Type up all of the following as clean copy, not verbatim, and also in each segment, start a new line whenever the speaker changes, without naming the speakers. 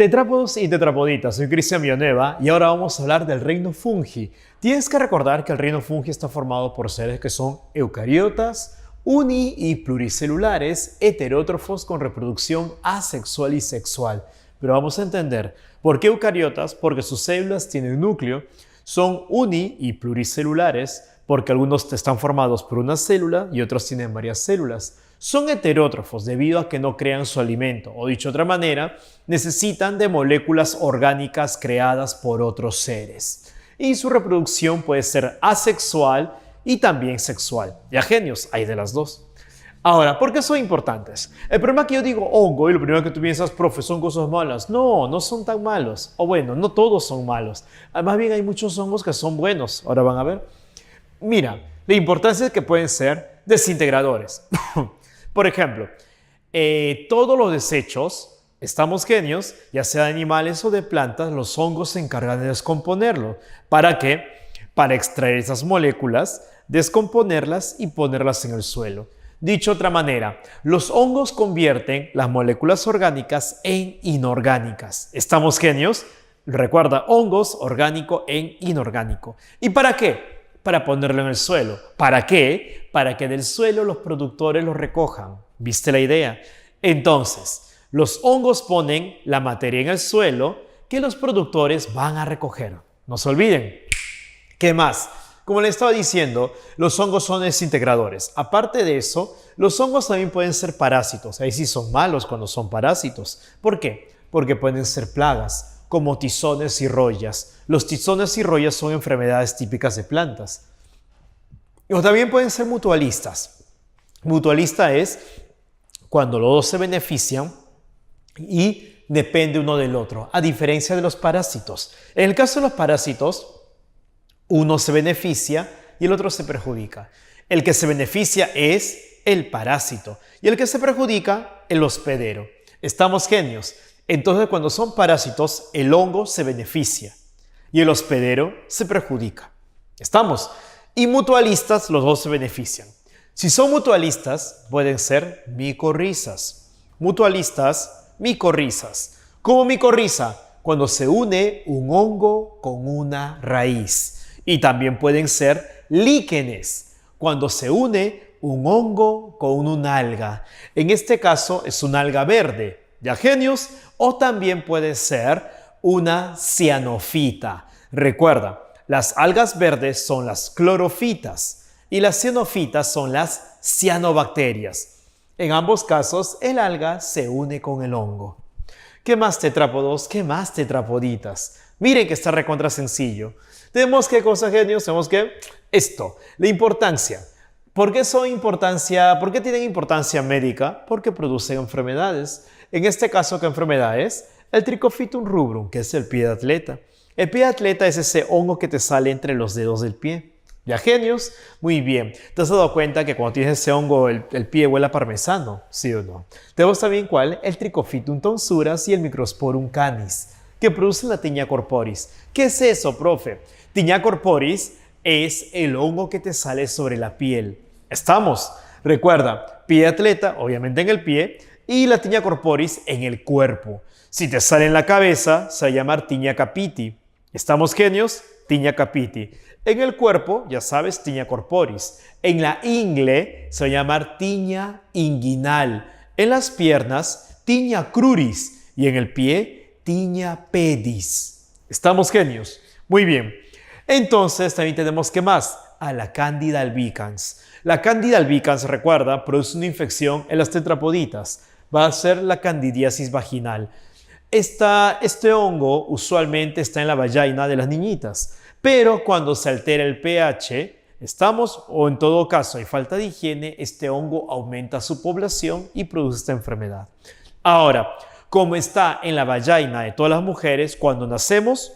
Tetrápodos y tetrapoditas, soy Cristian Villanueva y ahora vamos a hablar del reino fungi. Tienes que recordar que el reino fungi está formado por seres que son eucariotas, uni- y pluricelulares, heterótrofos con reproducción asexual y sexual. Pero vamos a entender por qué eucariotas, porque sus células tienen núcleo, son uni- y pluricelulares, porque algunos están formados por una célula y otros tienen varias células. Son heterótrofos debido a que no crean su alimento, o dicho de otra manera, necesitan de moléculas orgánicas creadas por otros seres. Y su reproducción puede ser asexual y también sexual. Ya genios, hay de las dos. Ahora, ¿por qué son importantes? El problema es que yo digo hongo y lo primero que tú piensas, profe, son cosas malas. No, no son tan malos. O bueno, no todos son malos. Más bien hay muchos hongos que son buenos. Ahora van a ver. Mira, la importancia es que pueden ser desintegradores. Por ejemplo, todos los desechos, estamos genios, ya sea de animales o de plantas, los hongos se encargan de descomponerlo. ¿Para qué? Para extraer esas moléculas, descomponerlas y ponerlas en el suelo. Dicho de otra manera, los hongos convierten las moléculas orgánicas en inorgánicas. ¿Estamos genios? Recuerda, hongos, orgánico en inorgánico. ¿Y para qué? Para ponerlo en el suelo. ¿Para qué? Para que del suelo los productores lo recojan. ¿Viste la idea? Entonces, los hongos ponen la materia en el suelo que los productores van a recoger. No se olviden. ¿Qué más? Como les estaba diciendo, los hongos son desintegradores. Aparte de eso, los hongos también pueden ser parásitos. Ahí sí son malos cuando son parásitos. ¿Por qué? Porque pueden ser plagas, como tizones y rollas. Los tizones y rollas son enfermedades típicas de plantas. O también pueden ser mutualistas. Mutualista es cuando los dos se benefician y depende uno del otro, a diferencia de los parásitos. En el caso de los parásitos, uno se beneficia y el otro se perjudica. El que se beneficia es el parásito y el que se perjudica, el hospedero. ¿Estamos genios? Entonces, cuando son parásitos, el hongo se beneficia y el hospedero se perjudica. ¿Estamos? Y mutualistas, los dos se benefician. Si son mutualistas, pueden ser micorrizas. Mutualistas, micorrizas. ¿Cómo micorriza? Cuando se une un hongo con una raíz. Y también pueden ser líquenes, cuando se une un hongo con una alga. En este caso es una alga verde, ¿ya genios? O también puede ser una cianofita. Recuerda, las algas verdes son las clorofitas y las cianofitas son las cianobacterias. En ambos casos, el alga se une con el hongo. ¿Qué más tetrápodos? ¿Qué más tetrapoditas? Miren que está recontra sencillo. Tenemos que cosas genios, tenemos que esto, la importancia. ¿Por qué tienen importancia médica? Porque producen enfermedades. En este caso, ¿qué enfermedades? El Trichophytum rubrum, que es el pie de atleta. El pie de atleta es ese hongo que te sale entre los dedos del pie. ¿Ya genios? Muy bien. ¿Te has dado cuenta que cuando tienes ese hongo el pie huele a parmesano? ¿Sí o no? Tenemos también ¿cuál? El Trichophytum tonsuras y el Microsporum canis, que producen la tiña corporis. ¿Qué es eso, profe? Tiña corporis es el hongo que te sale sobre la piel. ¿Estamos? Recuerda, pie de atleta, obviamente en el pie, y la tiña corporis en el cuerpo. Si te sale en la cabeza, se va a llamar tiña capiti. ¿Estamos genios? Tiña capiti. En el cuerpo, ya sabes, tiña corporis. En la ingle se va a llamar tiña inguinal. En las piernas, tiña cruris. Y en el pie, tiña pedis. ¿Estamos genios? Muy bien. Entonces también tenemos ¿qué más? A la Candida albicans. La Candida albicans, recuerda, produce una infección en las tetrapoditas. Va a ser la candidiasis vaginal. Este hongo usualmente está en la vagina de las niñitas, pero cuando se altera el pH, o en todo caso hay falta de higiene, este hongo aumenta su población y produce esta enfermedad. Ahora, como está en la vagina de todas las mujeres, cuando nacemos,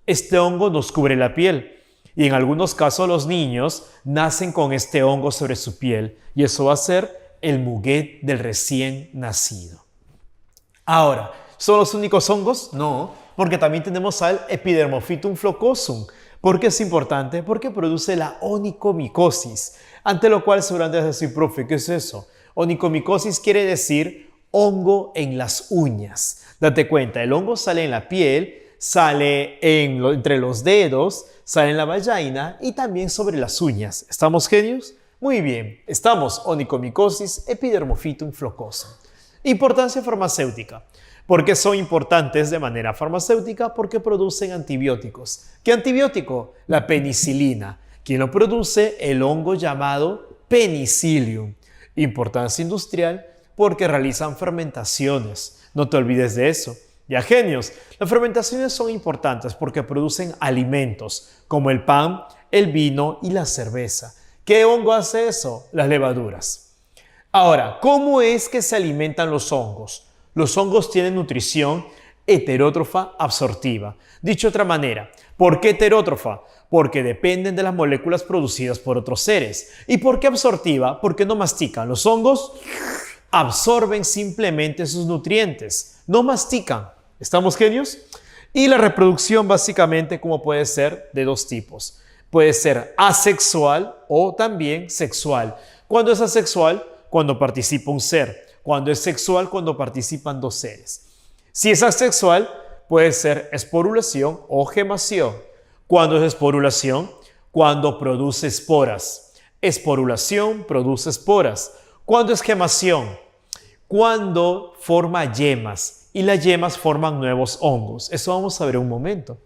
este hongo nos cubre la piel y en algunos casos los niños nacen con este hongo sobre su piel y eso va a ser el muguet del recién nacido. Ahora, ¿son los únicos hongos? No, porque también tenemos al Epidermophytum flocosum. ¿Por qué es importante? Porque produce la onicomicosis, ante lo cual seguramente vas a decir, profe, ¿qué es eso? Onicomicosis quiere decir hongo en las uñas. Date cuenta, el hongo sale en la piel, sale entre los dedos, sale en la vagina y también sobre las uñas. ¿Estamos genios? Muy bien, estamos onicomicosis epidermophytum flocosum. Importancia farmacéutica. ¿Por qué son importantes de manera farmacéutica? Porque producen antibióticos. ¿Qué antibiótico? La penicilina. ¿Quién lo produce? El hongo llamado Penicillium. Importancia industrial porque realizan fermentaciones. No te olvides de eso. Ya genios, las fermentaciones son importantes porque producen alimentos como el pan, el vino y la cerveza. ¿Qué hongo hace eso? Las levaduras. Ahora, ¿cómo es que se alimentan los hongos? Los hongos tienen nutrición heterótrofa absortiva. Dicho de otra manera, ¿por qué heterótrofa? Porque dependen de las moléculas producidas por otros seres. ¿Y por qué absortiva? Porque no mastican. Los hongos absorben simplemente sus nutrientes, no mastican. ¿Estamos genios? Y la reproducción básicamente como puede ser de dos tipos. Puede ser asexual o también sexual. ¿Cuándo es asexual? Cuando participa un ser. Cuando es sexual, cuando participan dos seres. Si es asexual, puede ser esporulación o gemación. ¿Cuándo es esporulación? Cuando produce esporas. Esporulación produce esporas. ¿Cuándo es gemación? Cuando forma yemas y las yemas forman nuevos hongos. Eso vamos a ver en un momento.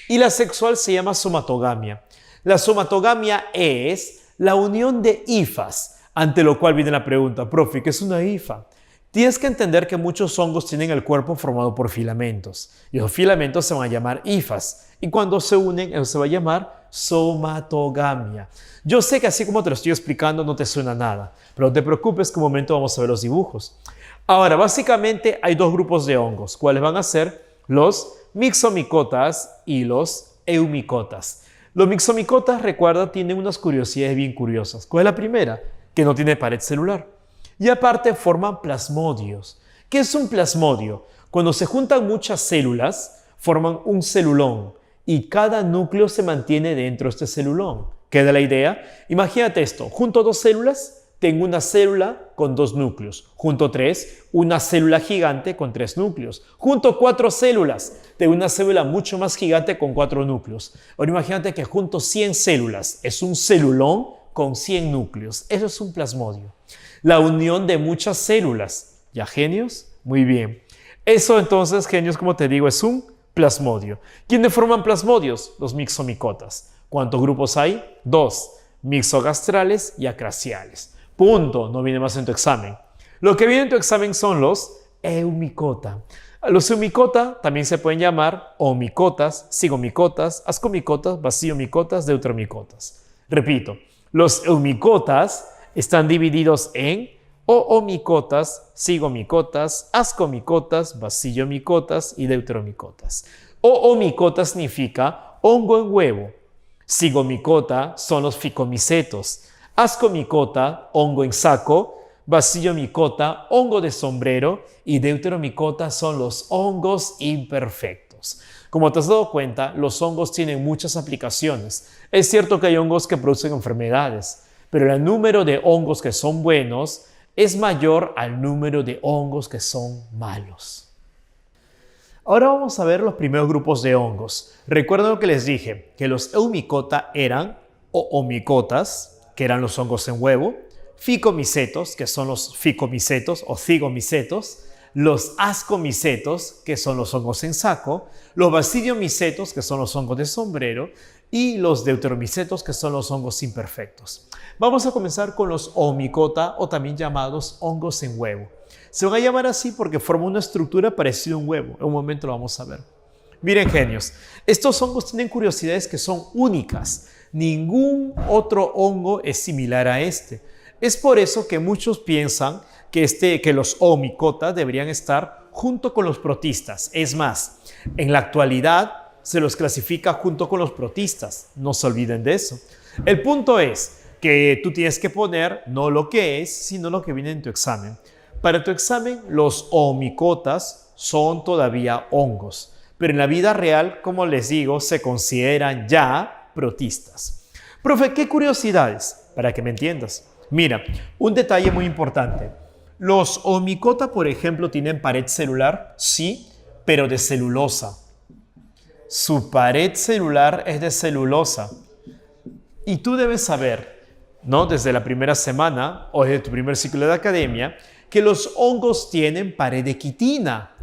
Y la sexual se llama somatogamia. La somatogamia es la unión de hifas, ante lo cual viene la pregunta, profe, ¿qué es una hifa? Tienes que entender que muchos hongos tienen el cuerpo formado por filamentos y esos filamentos se van a llamar hifas y cuando se unen eso se va a llamar somatogamia. Yo sé que así como te lo estoy explicando no te suena nada, pero no te preocupes que en un momento vamos a ver los dibujos. Ahora, básicamente hay dos grupos de hongos, ¿cuáles van a ser? Los mixomicotas y los eumicotas. Los mixomicotas, recuerda, tienen unas curiosidades bien curiosas. ¿Cuál es la primera? Que no tiene pared celular. Y aparte forman plasmodios. ¿Qué es un plasmodio? Cuando se juntan muchas células, forman un celulón y cada núcleo se mantiene dentro de este celulón. ¿Queda la idea? Imagínate esto, junto dos células, tengo una célula con dos núcleos. Junto tres, una célula gigante con tres núcleos. Junto cuatro células, tengo una célula mucho más gigante con cuatro núcleos. Ahora imagínate que junto 100 células, es un celulón con 100 núcleos. Eso es un plasmodio. La unión de muchas células. ¿Ya genios? Muy bien. Eso entonces, genios, como te digo, es un plasmodio. ¿Quiénes forman plasmodios? Los mixomicotas. ¿Cuántos grupos hay? 2. Mixogastrales y acraciales. Punto. No viene más en tu examen. Lo que viene en tu examen son los eumicota. Los eumicota también se pueden llamar omicotas, cigomicotas, ascomicotas, basiomicotas, deutromicotas. Repito, los eumicotas están divididos en oomicotas, cigomicotas, ascomicotas, basillomicotas y deuteromicotas. Oomicota significa hongo en huevo. Cigomicota son los ficomicetos. Ascomicota, hongo en saco. Basillomicota, hongo de sombrero. Y deuteromicota son los hongos imperfectos. Como te has dado cuenta, los hongos tienen muchas aplicaciones. Es cierto que hay hongos que producen enfermedades, pero el número de hongos que son buenos es mayor al número de hongos que son malos. Ahora vamos a ver los primeros grupos de hongos. Recuerden lo que les dije, que los eumicota eran oomicotas, que eran los hongos en huevo, ficomicetos, que son los ficomicetos o cigomicetos, los ascomicetos, que son los hongos en saco, los basidiomicetos, que son los hongos de sombrero, y los deuteromicetos, que son los hongos imperfectos. Vamos a comenzar con los oomicota o también llamados hongos en huevo. Se van a llamar así porque forman una estructura parecida a un huevo. En un momento lo vamos a ver. Miren, genios, estos hongos tienen curiosidades que son únicas. Ningún otro hongo es similar a este. Es por eso que muchos piensan que los oomicotas deberían estar junto con los protistas. Es más, en la actualidad se los clasifica junto con los protistas. No se olviden de eso. El punto es que tú tienes que poner no lo que es, sino lo que viene en tu examen. Para tu examen, los oomicotas son todavía hongos, pero en la vida real, como les digo, se consideran ya protistas. Profe, ¿qué curiosidades? Para que me entiendas. Mira, un detalle muy importante. Los oomicota, por ejemplo, ¿tienen pared celular? Sí, pero de celulosa. Su pared celular es de celulosa. Y tú debes saber, ¿no? Desde la primera semana o desde tu primer ciclo de academia, que los hongos tienen pared de quitina.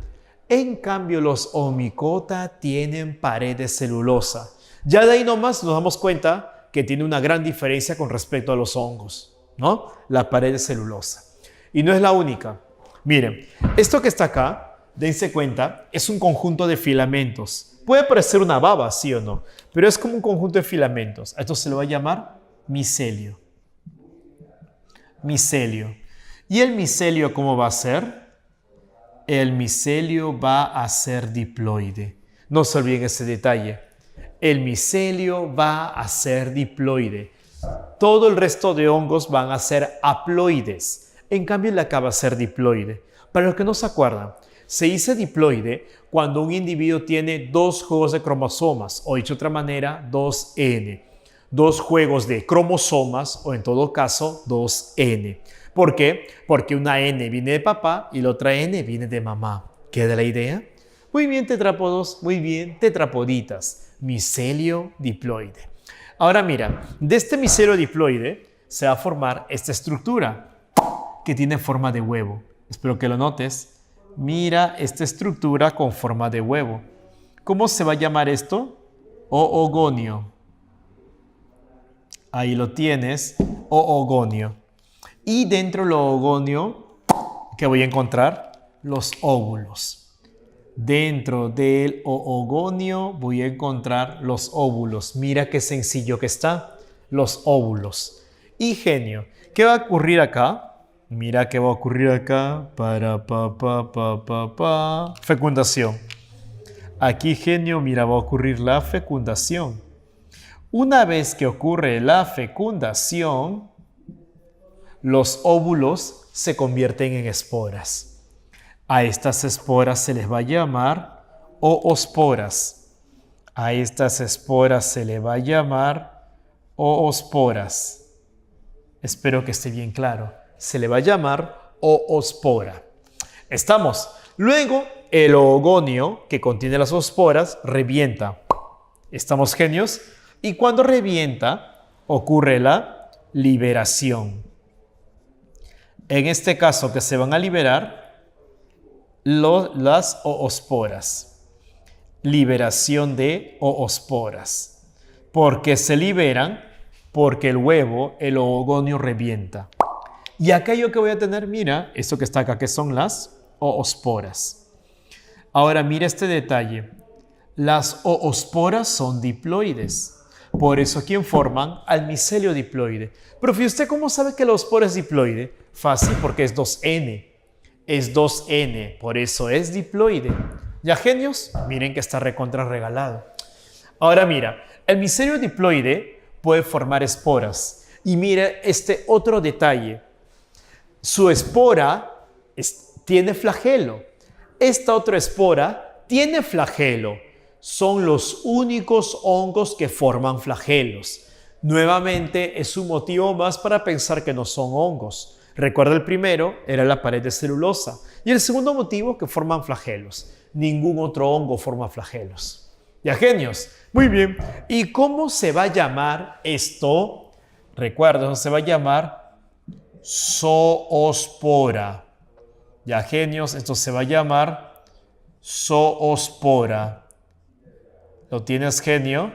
En cambio, los Oomycota tienen pared de celulosa. Ya de ahí nomás nos damos cuenta que tiene una gran diferencia con respecto a los hongos, ¿no? La pared de celulosa. Y no es la única. Miren, esto que está acá, dense cuenta, es un conjunto de filamentos. Puede parecer una baba, sí o no, pero es como un conjunto de filamentos. A esto se le va a llamar micelio. Micelio. ¿Y el micelio cómo va a ser? El micelio va a ser diploide. No se olviden ese detalle. El micelio va a ser diploide. Todo el resto de hongos van a ser haploides. En cambio, el acá va a ser diploide. Para los que no se acuerdan, se dice diploide cuando un individuo tiene dos juegos de cromosomas, o dicho de otra manera, 2N. Dos juegos de cromosomas, o en todo caso, 2N. ¿Por qué? Porque una N viene de papá y la otra N viene de mamá. ¿Queda la idea? Muy bien, tetrápodos, muy bien, tetrapoditas. Micelio diploide. Ahora mira, de este micelio diploide se va a formar esta estructura que tiene forma de huevo. Espero que lo notes. Mira esta estructura con forma de huevo. ¿Cómo se va a llamar esto? Oogonio. Ahí lo tienes, oogonio. Y dentro del oogonio, ¿qué voy a encontrar? Los óvulos. Dentro del oogonio voy a encontrar los óvulos. Mira qué sencillo que está. Los óvulos. Y genio, ¿qué va a ocurrir acá? Mira qué va a ocurrir acá. Fecundación. Aquí, genio, mira, va a ocurrir la fecundación. Una vez que ocurre la fecundación, los óvulos se convierten en esporas. A estas esporas se les va a llamar oosporas. A estas esporas se les va a llamar oosporas. Espero que esté bien claro. Se le va a llamar oospora. ¿Estamos? Luego, el oogonio, que contiene las oosporas, revienta. ¿Estamos, genios? Y cuando revienta, ocurre la liberación. En este caso, que se van a liberar las oosporas. Liberación de oosporas. ¿Por qué se liberan? Porque el huevo, el oogonio, revienta. Y aquello que voy a tener, mira, esto que está acá, que son las oosporas. Ahora mira este detalle. Las oosporas son diploides. Por eso, ¿quién forman? Al micelio diploide. Profe, ¿usted cómo sabe que la oospora es diploide? Fácil, porque es 2N. Es 2N, por eso es diploide. ¿Ya, genios? Miren que está recontra regalado. Ahora mira, el micelio diploide puede formar esporas. Y mira este otro detalle. Su espora tiene flagelo. Esta otra espora tiene flagelo. Son los únicos hongos que forman flagelos. Nuevamente es un motivo más para pensar que no son hongos. Recuerda, el primero era la pared de celulosa. Y el segundo motivo, que forman flagelos. Ningún otro hongo forma flagelos. ¿Ya, genios? Muy bien. ¿Y cómo se va a llamar esto? Recuerda, se va a llamar zoospora. Ya, genios, esto se va a llamar zoospora. ¿Lo tienes, genio?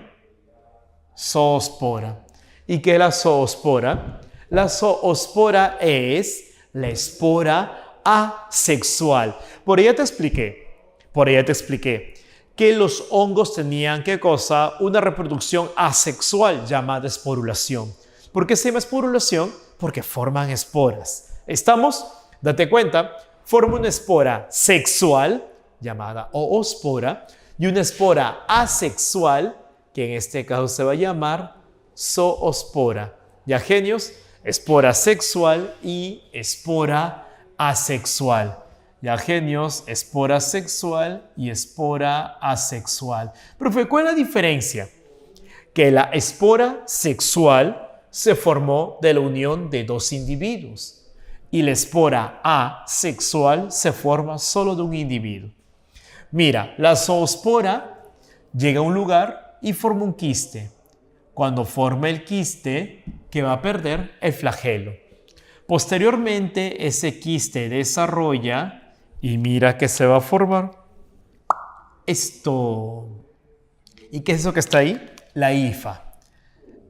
Zoospora. ¿Y qué es la zoospora? La zoospora es la espora asexual. Por ella te expliqué que los hongos tenían, ¿qué cosa? Una reproducción asexual llamada esporulación. ¿Por qué se llama esporulación? Porque forman esporas. ¿Estamos? Date cuenta, forma una espora sexual llamada oospora y una espora asexual que en este caso se va a llamar zoospora. ¿Ya, genios? Espora sexual y espora asexual. Ya, genios, espora sexual y espora asexual. Profe, ¿cuál es la diferencia? Que la espora sexual se formó de la unión de dos individuos y la espora asexual se forma solo de un individuo. Mira, la zoospora llega a un lugar y forma un quiste. Cuando forma el quiste, ¿qué va a perder? El flagelo. Posteriormente, ese quiste desarrolla y mira que se va a formar esto. ¿Y qué es eso que está ahí? La hifa.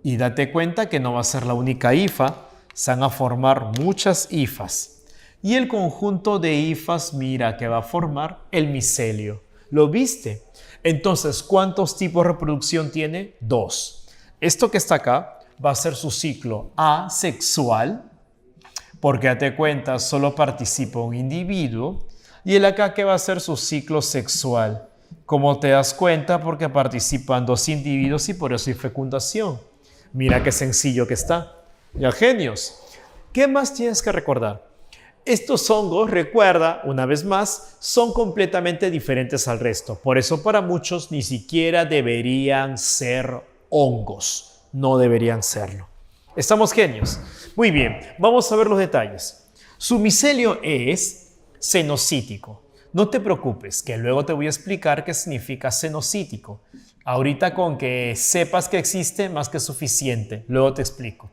Y date cuenta que no va a ser la única hifa, se van a formar muchas hifas. Y el conjunto de hifas, mira que va a formar el micelio. ¿Lo viste? Entonces, ¿cuántos tipos de reproducción tiene? 2. Esto que está acá va a ser su ciclo asexual, porque date cuenta, solo participa un individuo. Y el acá que va a ser su ciclo sexual. Como te das cuenta, porque participan 2 individuos y por eso hay fecundación. Mira qué sencillo que está. Ya, genios. ¿Qué más tienes que recordar? Estos hongos, recuerda, una vez más, son completamente diferentes al resto. Por eso para muchos ni siquiera deberían ser hongos. No deberían serlo. ¿Estamos genios? Muy bien, vamos a ver los detalles. Su micelio es cenocítico. No te preocupes, que luego te voy a explicar qué significa cenocítico. Ahorita con que sepas que existe, más que suficiente. Luego te explico.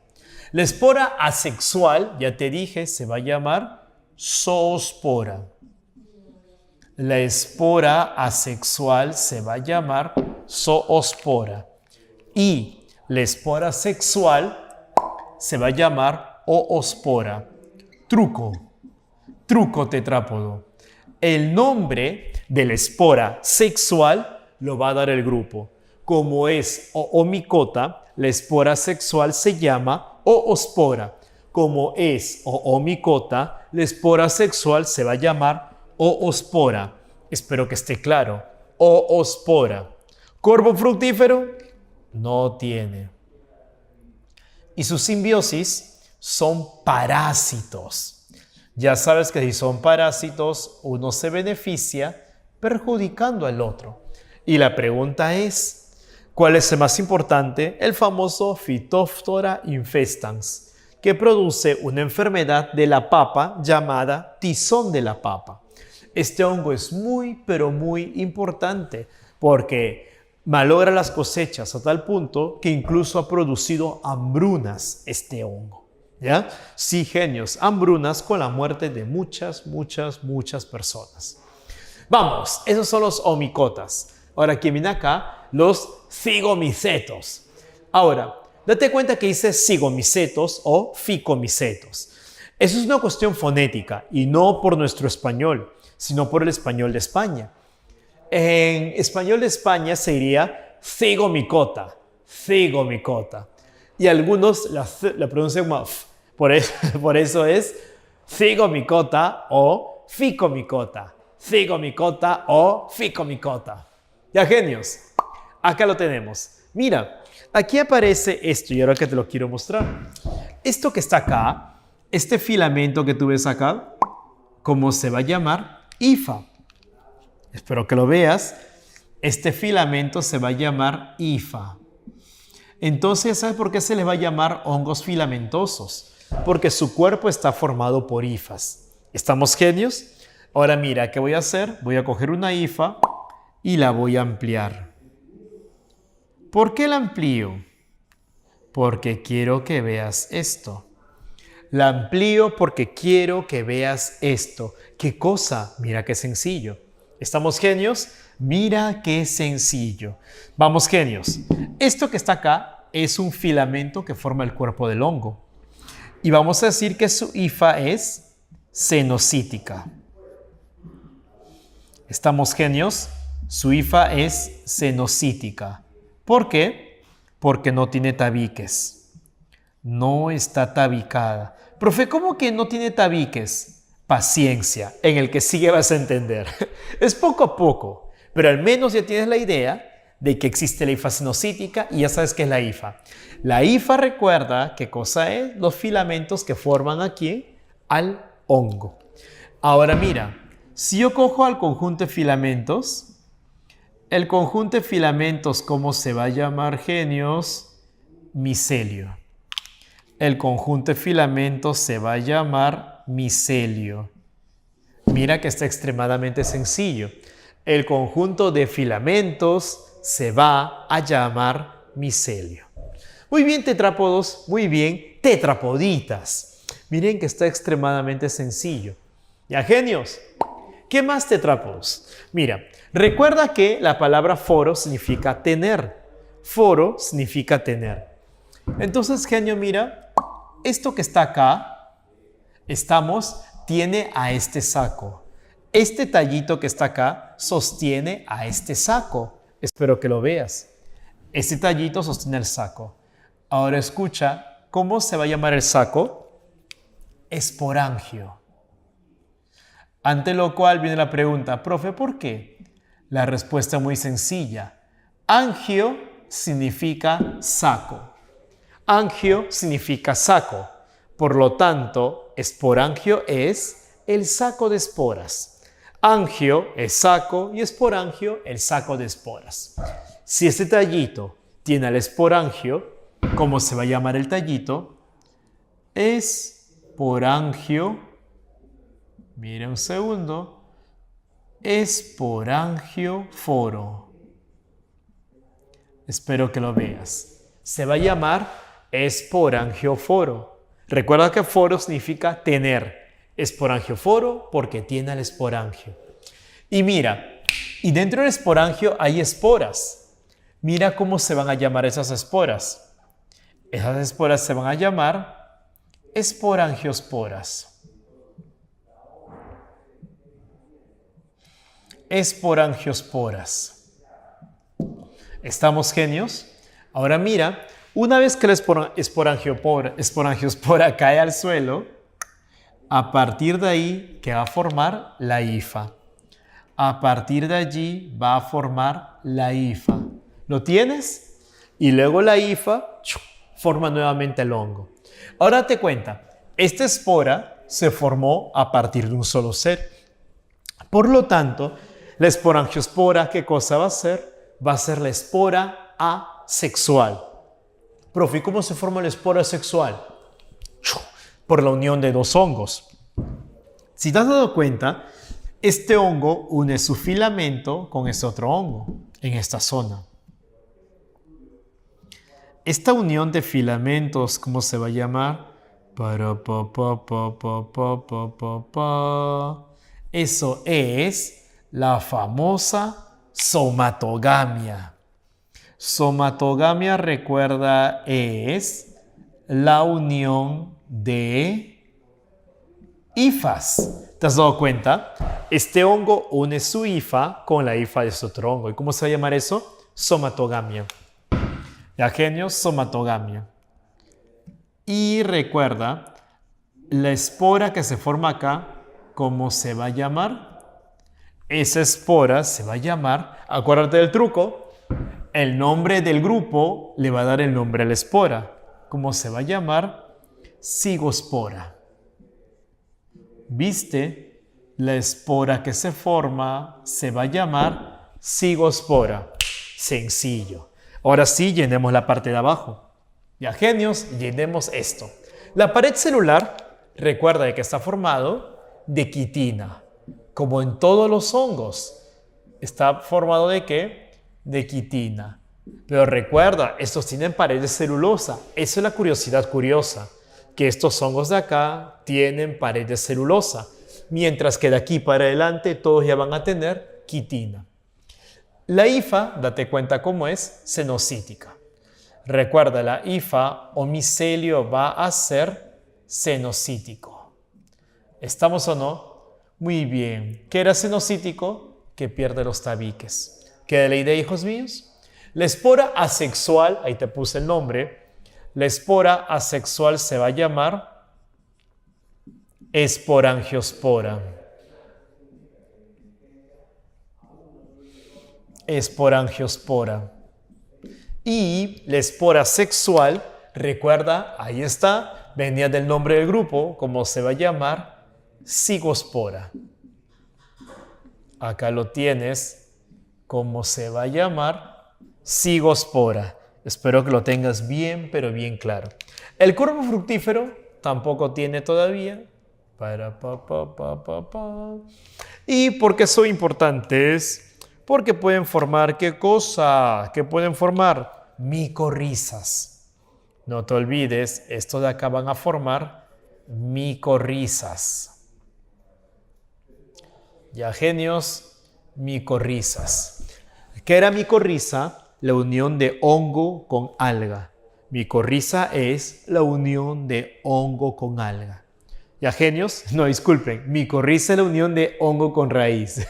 La espora asexual, ya te dije, se va a llamar zoospora. La espora asexual se va a llamar zoospora. Y la espora sexual se va a llamar oospora. Truco tetrápodo. El nombre de la espora sexual lo va a dar el grupo. Como es oomicota, la espora sexual se llama oospora. Como es oomicota, la espora sexual se va a llamar oospora. Espero que esté claro. Oospora. ¿Cuerpo fructífero? No tiene. Y su simbiosis son parásitos. Ya sabes que si son parásitos, uno se beneficia perjudicando al otro. Y la pregunta es, ¿cuál es el más importante? El famoso Phytophthora infestans, que produce una enfermedad de la papa llamada tizón de la papa. Este hongo es muy, pero muy importante porque malogra las cosechas a tal punto que incluso ha producido hambrunas este hongo. ¿Ya? Sí, genios, hambrunas con la muerte de muchas personas. Vamos, esos son los omicotas. Ahora, aquí viene acá los cigomicetos. Ahora, date cuenta que dice cigomicetos o ficomicetos. Eso es una cuestión fonética y no por nuestro español, sino por el español de España. En español de España se diría cigomicota. Y algunos la pronuncian como f. Por eso es cigomicota o ficomicota. Cigomicota o ficomicota. Ya, genios. Acá lo tenemos. Mira, aquí aparece esto y ahora que te lo quiero mostrar. Esto que está acá, este filamento que tú ves acá, ¿cómo se va a llamar? Hifa. Espero que lo veas. Este filamento se va a llamar hifa. Entonces, ¿sabes por qué se les va a llamar hongos filamentosos? Porque su cuerpo está formado por hifas. ¿Estamos genios? Ahora mira, ¿qué voy a hacer? Voy a coger una hifa y la voy a ampliar. ¿Por qué la amplío? Porque quiero que veas esto. La amplío porque quiero que veas esto. ¿Qué cosa? Mira qué sencillo. ¿Estamos genios? Mira qué sencillo. Vamos, genios. Esto que está acá es un filamento que forma el cuerpo del hongo. Y vamos a decir que su hifa es cenocítica. ¿Estamos genios? Su hifa es cenocítica. ¿Por qué? Porque no tiene tabiques. No está tabicada. Profe, ¿cómo que no tiene tabiques? Paciencia, en el que sigue vas a entender. Es poco a poco, pero al menos ya tienes la idea de que existe la hifa cenocítica y ya sabes qué es la hifa. La hifa, recuerda qué cosa es, los filamentos que forman aquí al hongo. Ahora mira, si yo cojo al conjunto de filamentos, el conjunto de filamentos, ¿cómo se va a llamar, genios? Micelio. El conjunto de filamentos se va a llamar micelio. Mira que está extremadamente sencillo. El conjunto de filamentos se va a llamar micelio. Muy bien, tetrápodos, muy bien, tetrapoditas. Miren que está extremadamente sencillo. Ya, genios. ¿Qué más tetrápodos? Mira, recuerda que la palabra foro significa tener. Foro significa tener. Entonces, genio, mira, esto que está acá, tiene a este saco. Este tallito que está acá sostiene a este saco. Espero que lo veas. Este tallito sostiene el saco. Ahora escucha, ¿cómo se va a llamar el saco? Esporangio. Ante lo cual viene la pregunta, profe, ¿por qué? La respuesta es muy sencilla. Angio significa saco. Angio significa saco. Por lo tanto, esporangio es el saco de esporas. Angio es saco y esporangio el saco de esporas. Si este tallito tiene el esporangio, ¿cómo se va a llamar el tallito? Esporangio. Mira un segundo. Esporangioforo. Espero que lo veas. Se va a llamar esporangioforo. Recuerda que foro significa tener. Esporangioforo porque tiene el esporangio. Y mira, y dentro del esporangio hay esporas. Mira cómo se van a llamar esas esporas. Esas esporas se van a llamar esporangiosporas. Esporangiosporas. ¿Estamos, genios? Ahora mira, una vez que la esporangiospora cae al suelo, a partir de ahí, ¿qué va a formar? La hifa. A partir de allí va a formar la hifa. ¿Lo tienes? Y luego la hifa forma nuevamente el hongo. Ahora date cuenta, esta espora se formó a partir de un solo ser. Por lo tanto, la esporangiospora, ¿qué cosa va a ser? Va a ser la espora asexual. Profe, ¿cómo se forma la espora asexual? Por la unión de dos hongos. Si te has dado cuenta, este hongo une su filamento con este otro hongo en esta zona. Esta unión de filamentos, ¿cómo se va a llamar? Eso es la famosa somatogamia. Somatogamia, recuerda, es la unión de hifas. ¿Te has dado cuenta? Este hongo une su hifa con la hifa de este otro hongo. ¿Y cómo se va a llamar eso? Somatogamia. Ya, genios, somatogamia. Y recuerda, la espora que se forma acá, ¿cómo se va a llamar? Esa espora se va a llamar, acuérdate del truco, el nombre del grupo le va a dar el nombre a la espora. ¿Cómo se va a llamar? Cigospora. ¿Viste? La espora que se forma se va a llamar cigospora. Sencillo. Ahora sí, llenemos la parte de abajo. Ya, genios, llenemos esto. La pared celular, recuerda que está formado de quitina. Como en todos los hongos. ¿Está formado de qué? De quitina. Pero recuerda, estos tienen pared de celulosa. Esa es la curiosidad curiosa. Que estos hongos de acá tienen pared de celulosa. Mientras que de aquí para adelante todos ya van a tener quitina. La hifa, date cuenta cómo es, cenocítica. Recuerda, la hifa o micelio va a ser cenocítico. ¿Estamos o no? Muy bien. ¿Qué era cenocítico? Que pierde los tabiques. ¿Queda la idea, hijos míos? La espora asexual, ahí te puse el nombre, la espora asexual se va a llamar esporangiospora. Esporangiospora. Y la espora sexual, recuerda, ahí está, venía del nombre del grupo, como se va a llamar, cigospora. Acá lo tienes, como se va a llamar, cigospora. Espero que lo tengas bien, pero bien claro. El cuerpo fructífero tampoco tiene todavía. ¿Y por qué son importantes? Porque pueden formar, ¿qué cosa? ¿Qué pueden formar? Micorrizas. No te olvides, estos de acá van a formar micorrizas. Ya, genios, micorrizas. ¿Qué era micorriza? La unión de hongo con alga. Micorriza es la unión de hongo con alga. ¿Ya, genios? No, disculpen. Micorriza es la unión de hongo con raíz.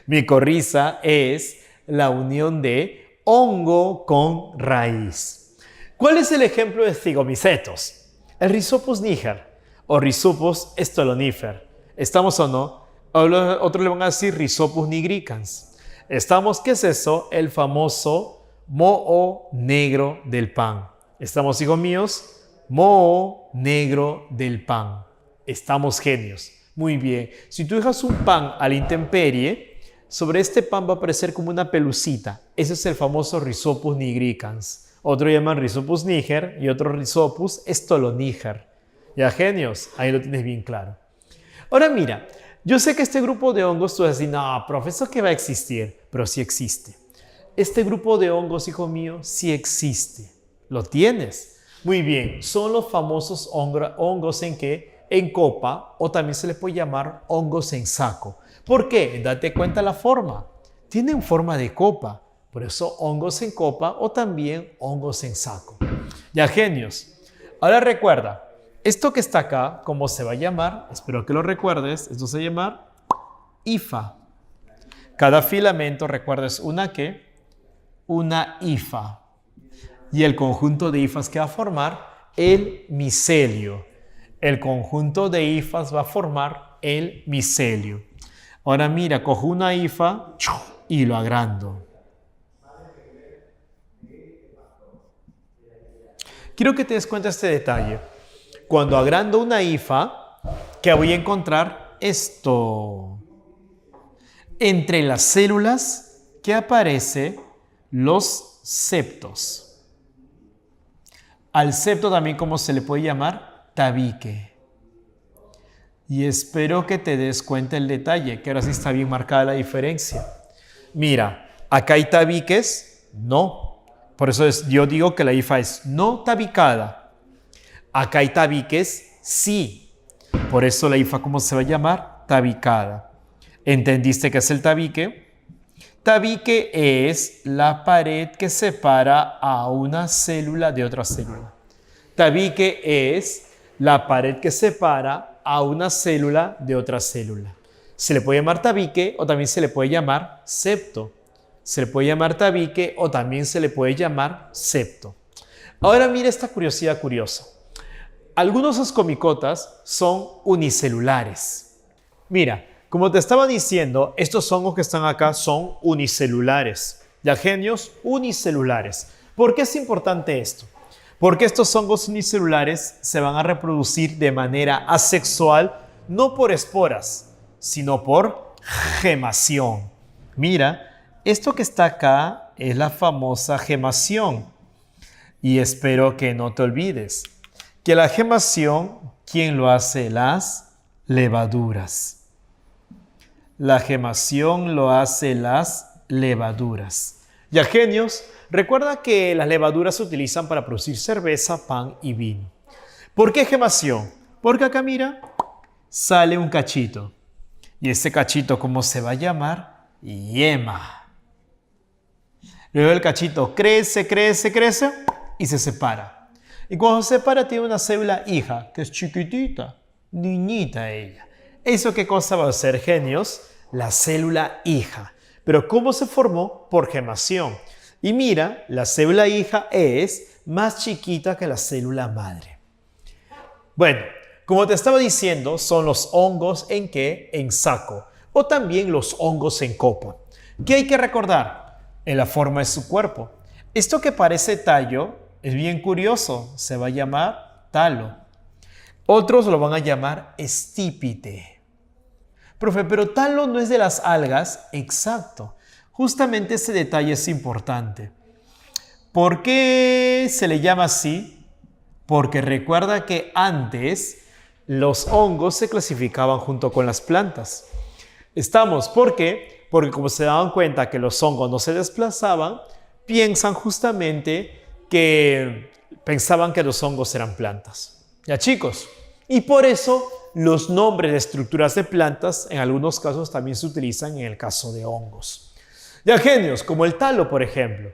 Micorriza es la unión de hongo con raíz. ¿Cuál es el ejemplo de zigomicetos? El Rhizopus niger o Rhizopus stolonifer. ¿Estamos o no? Otros le van a decir Rhizopus nigricans. ¿Estamos? ¿Qué es eso? El famoso moho negro del pan. ¿Estamos, hijos míos? Moho negro del pan. Estamos, genios. Muy bien. Si tú dejas un pan a la intemperie, sobre este pan va a aparecer como una pelucita. Ese es el famoso Rhizopus nigricans. Otro llaman Rhizopus niger y otro Rhizopus stolonifer. Ya, genios, ahí lo tienes bien claro. Ahora mira, yo sé que este grupo de hongos, tú vas a decir, no, profesor, que va a existir, pero sí existe. Este grupo de hongos, hijo mío, sí existe. ¿Lo tienes? Muy bien, son los famosos hongos en qué? En copa, o también se les puede llamar hongos en saco. ¿Por qué? Date cuenta la forma. Tienen forma de copa, por eso hongos en copa o también hongos en saco. Ya, genios. Ahora recuerda, esto que está acá, ¿cómo se va a llamar? Espero que lo recuerdes. Esto se va a llamar hifa. Cada filamento, recuerdes, ¿una qué? Una hifa. Y el conjunto de hifas que va a formar el micelio. El conjunto de hifas va a formar el micelio. Ahora mira, cojo una hifa y lo agrando. Quiero que te des cuenta de este detalle. Cuando agrando una hifa, ¿qué voy a encontrar? Esto. Entre las células que aparece los septos. Al septo también, ¿cómo se le puede llamar? Tabique. Y espero que te des cuenta el detalle, que ahora sí está bien marcada la diferencia. Mira, acá hay tabiques, no. Por eso yo digo que la hifa es no tabicada. Acá hay tabiques, sí. Por eso la hifa, ¿cómo se va a llamar? Tabicada. ¿Entendiste qué es el tabique? Tabique es la pared que separa a una célula de otra célula. Tabique es la pared que separa a una célula de otra célula. Se le puede llamar tabique o también se le puede llamar septo. Se le puede llamar tabique o también se le puede llamar septo. Ahora mira esta curiosidad curiosa. Algunos ascomicotas son unicelulares. Mira, como te estaba diciendo, estos hongos que están acá son unicelulares. Ya, genios, unicelulares. ¿Por qué es importante esto? Porque estos hongos unicelulares se van a reproducir de manera asexual, no por esporas, sino por gemación. Mira, esto que está acá es la famosa gemación. Y espero que no te olvides que la gemación, ¿quién lo hace? Las levaduras. La gemación lo hace las levaduras. Ya, genios, recuerda que las levaduras se utilizan para producir cerveza, pan y vino. ¿Por qué gemación? Porque acá, mira, sale un cachito. Y ese cachito, ¿cómo se va a llamar? Yema. Luego el cachito crece, crece, crece y se separa. Y cuando se separa tiene una célula hija, que es chiquitita, niñita ella. ¿Eso qué cosa va a ser, genios? La célula hija. Pero ¿cómo se formó? Por gemación. Y mira, la célula hija es más chiquita que la célula madre. Bueno, como te estaba diciendo, son los hongos en qué? En saco. O también los hongos en copa. ¿Qué hay que recordar? En la forma de su cuerpo. Esto que parece tallo es bien curioso. Se va a llamar talo. Otros lo van a llamar estípite. Profe, pero talo no es de las algas. Exacto. Justamente ese detalle es importante. ¿Por qué se le llama así? Porque recuerda que antes los hongos se clasificaban junto con las plantas. ¿Estamos? ¿Por qué? Porque como se daban cuenta que los hongos no se desplazaban, pensaban que los hongos eran plantas. Ya chicos, y por eso los nombres de estructuras de plantas en algunos casos también se utilizan en el caso de hongos. Ya genios, como el talo, por ejemplo.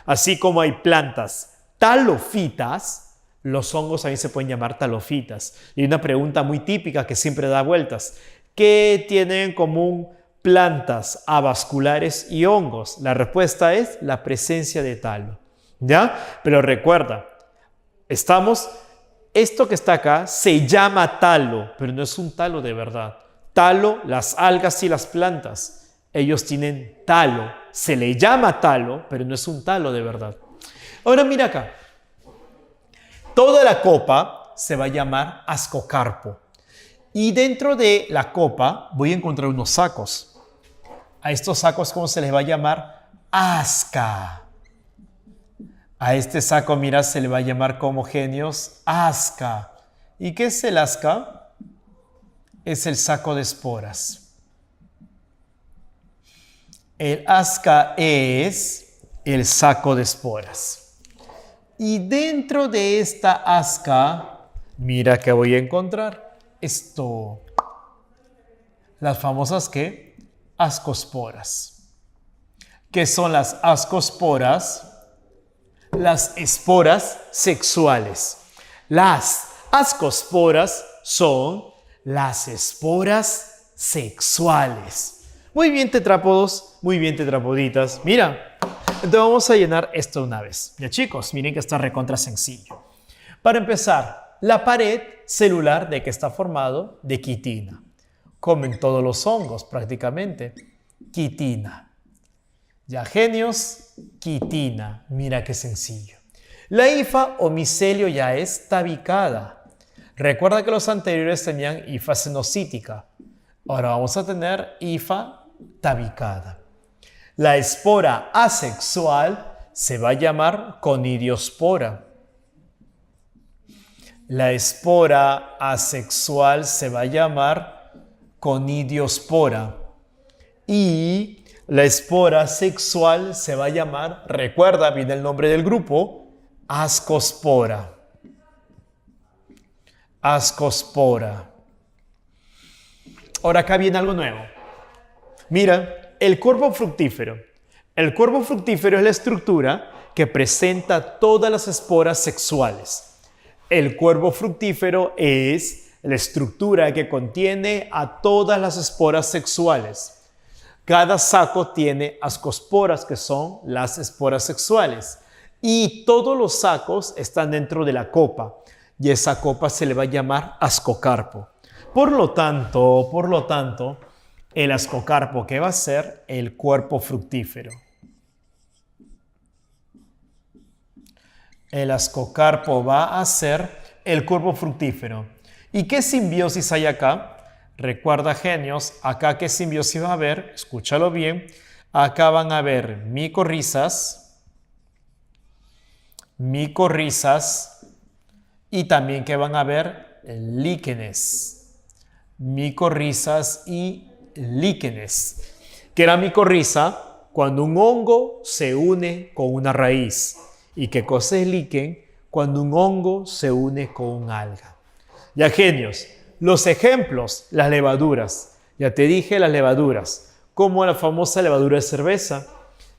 Así como hay plantas talofitas, los hongos también se pueden llamar talofitas. Y hay una pregunta muy típica que siempre da vueltas. ¿Qué tienen en común plantas avasculares y hongos? La respuesta es la presencia de talo. ¿Ya? Pero recuerda, esto que está acá se llama talo, pero no es un talo de verdad. Talo, las algas y las plantas. Ellos tienen talo, se le llama talo, pero no es un talo de verdad. Ahora mira acá, toda la copa se va a llamar ascocarpo y dentro de la copa voy a encontrar unos sacos. A estos sacos, ¿cómo se les va a llamar? Asca. A este saco, mira, se le va a llamar como genios asca. ¿Y qué es el asca? Es el saco de esporas. El asca es el saco de esporas. Y dentro de esta asca, mira que voy a encontrar esto. Las famosas, ¿qué? Ascosporas. ¿Qué son las ascosporas? Las esporas sexuales. Las ascosporas son las esporas sexuales. Muy bien, tetrápodos, muy bien, tetrapoditas. Mira, entonces vamos a llenar esto una vez. Ya chicos, miren que está recontra sencillo. Para empezar, la pared celular de que está formado de quitina. Como en todos los hongos prácticamente. Quitina. Ya genios, quitina. Mira qué sencillo. La hifa o micelio ya es tabicada. Recuerda que los anteriores tenían hifa cenocítica. Ahora vamos a tener hifa tabicada. La espora asexual se va a llamar conidiospora. La espora asexual se va a llamar conidiospora. Y la espora sexual se va a llamar, recuerda, viene el nombre del grupo, ascospora. Ascospora. Ahora acá viene algo nuevo. Mira, el cuerpo fructífero. El cuerpo fructífero es la estructura que presenta todas las esporas sexuales. El cuerpo fructífero es la estructura que contiene a todas las esporas sexuales. Cada saco tiene ascosporas, que son las esporas sexuales. Y todos los sacos están dentro de la copa. Y esa copa se le va a llamar ascocarpo. Por lo tanto, el ascocarpo, ¿qué va a ser? El cuerpo fructífero. El ascocarpo va a ser el cuerpo fructífero. ¿Y qué simbiosis hay acá? Recuerda, genios, acá qué simbiosis va a haber, escúchalo bien. Acá van a haber micorrizas y también que van a haber líquenes. Micorrizas y líquenes. ¿Qué era micorriza? Cuando un hongo se une con una raíz. ¿Y qué cosa es líquen? Cuando un hongo se une con un alga. Ya genios, los ejemplos, las levaduras. Ya te dije las levaduras, como la famosa levadura de cerveza,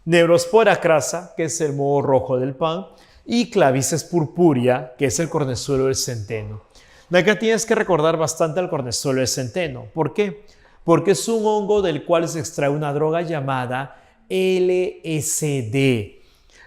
Neurospora crasa, que es el moho rojo del pan, y Clavices purpúrea, que es el cornezuelo del centeno. De acá tienes que recordar bastante al cornezuelo del centeno. ¿Por qué? Porque es un hongo del cual se extrae una droga llamada LSD.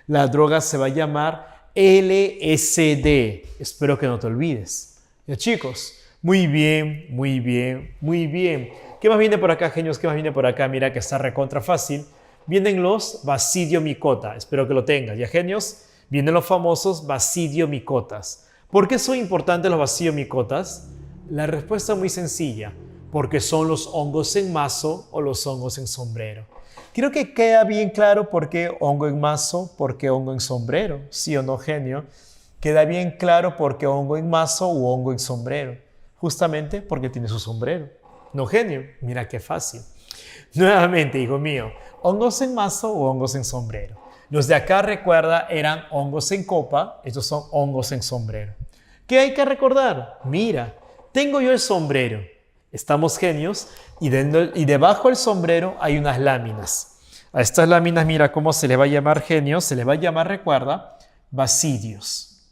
La droga se va a llamar LSD. Espero que no te olvides. Ya chicos, muy bien, muy bien, muy bien. ¿Qué más viene por acá, genios? ¿Qué más viene por acá? Mira que está recontra fácil. Vienen los basidiomicota. Espero que lo tengas. ¿Ya genios? Vienen los famosos basidiomicotas. ¿Por qué son importantes los basidiomicotas? La respuesta es muy sencilla. Porque son los hongos en mazo o los hongos en sombrero. Creo que queda bien claro por qué hongo en mazo, por qué hongo en sombrero. ¿Sí o no, genio? Queda bien claro por qué hongo en mazo u hongo en sombrero. Justamente porque tiene su sombrero. ¿No, genio? Mira qué fácil. Nuevamente, hijo mío, hongos en mazo o hongos en sombrero. Los de acá, recuerda, eran hongos en copa, estos son hongos en sombrero. ¿Qué hay que recordar? Mira, tengo yo el sombrero, estamos genios, y debajo del sombrero hay unas láminas. A estas láminas, mira cómo se le va a llamar, genios, se le va a llamar, recuerda, basidios.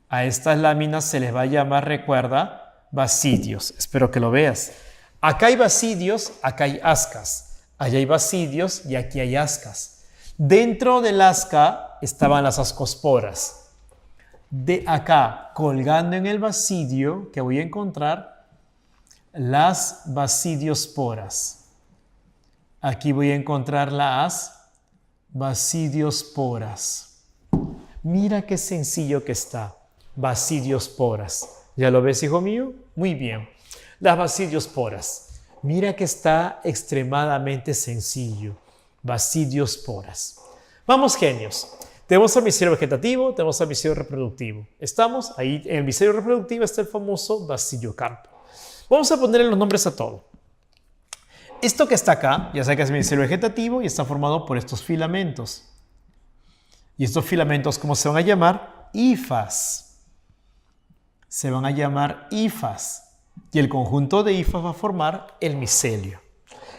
A estas láminas se les va a llamar, recuerda, basidios. Espero que lo veas. Acá hay basidios, acá hay ascas. Allá hay basidios y aquí hay ascas. Dentro del asca estaban las ascosporas. De acá, colgando en el basidio, que voy a encontrar las basidiosporas. Aquí voy a encontrar las basidiosporas. Mira qué sencillo que está. Basidiosporas. ¿Ya lo ves, hijo mío? Muy bien. Las basidiosporas. Mira que está extremadamente sencillo. Basidiosporas. Vamos, genios. Tenemos el micelio vegetativo, tenemos el micelio reproductivo. Estamos ahí, en el micelio reproductivo está el famoso basidiocarpo. Vamos a ponerle los nombres a todo. Esto que está acá, ya sé que es micelio vegetativo y está formado por estos filamentos. Y estos filamentos, ¿cómo se van a llamar? Hifas. Se van a llamar hifas. Y el conjunto de hifas va a formar el micelio.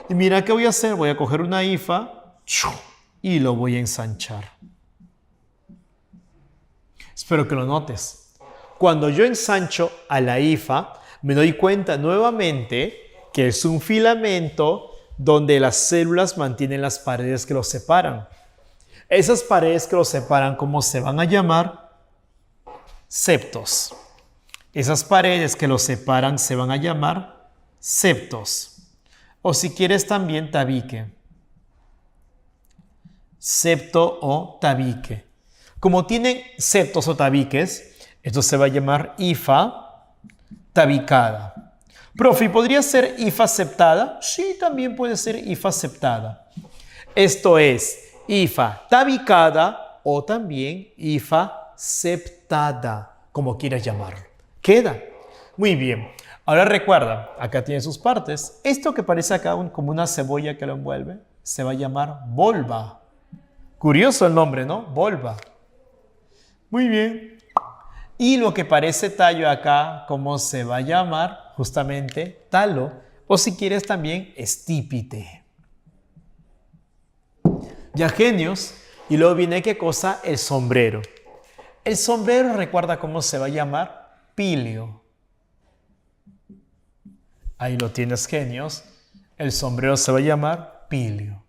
Y mira qué voy a hacer. Voy a coger una hifa y lo voy a ensanchar. Espero que lo notes. Cuando yo ensancho a la hifa, me doy cuenta nuevamente que es un filamento donde las células mantienen las paredes que los separan. Esas paredes que los separan, ¿cómo se van a llamar? Septos. Esas paredes que los separan se van a llamar septos. O si quieres también tabique. Septo o tabique. Como tienen septos o tabiques, esto se va a llamar hifa tabicada. Profe, ¿podría ser hifa septada? Sí, también puede ser hifa septada. Esto es hifa tabicada o también hifa septada, como quieras llamarlo. ¿Queda? Muy bien. Ahora recuerda, acá tiene sus partes. Esto que parece acá como una cebolla que lo envuelve, se va a llamar volva. Curioso el nombre, ¿no? Volva. Muy bien. Y lo que parece tallo acá, ¿cómo se va a llamar? Justamente talo. O si quieres también estípite. Ya, genios. Y luego viene, ¿qué cosa? El sombrero. El sombrero, recuerda cómo se va a llamar. Pilio. Ahí lo tienes, genios. El sombrero se va a llamar pilio.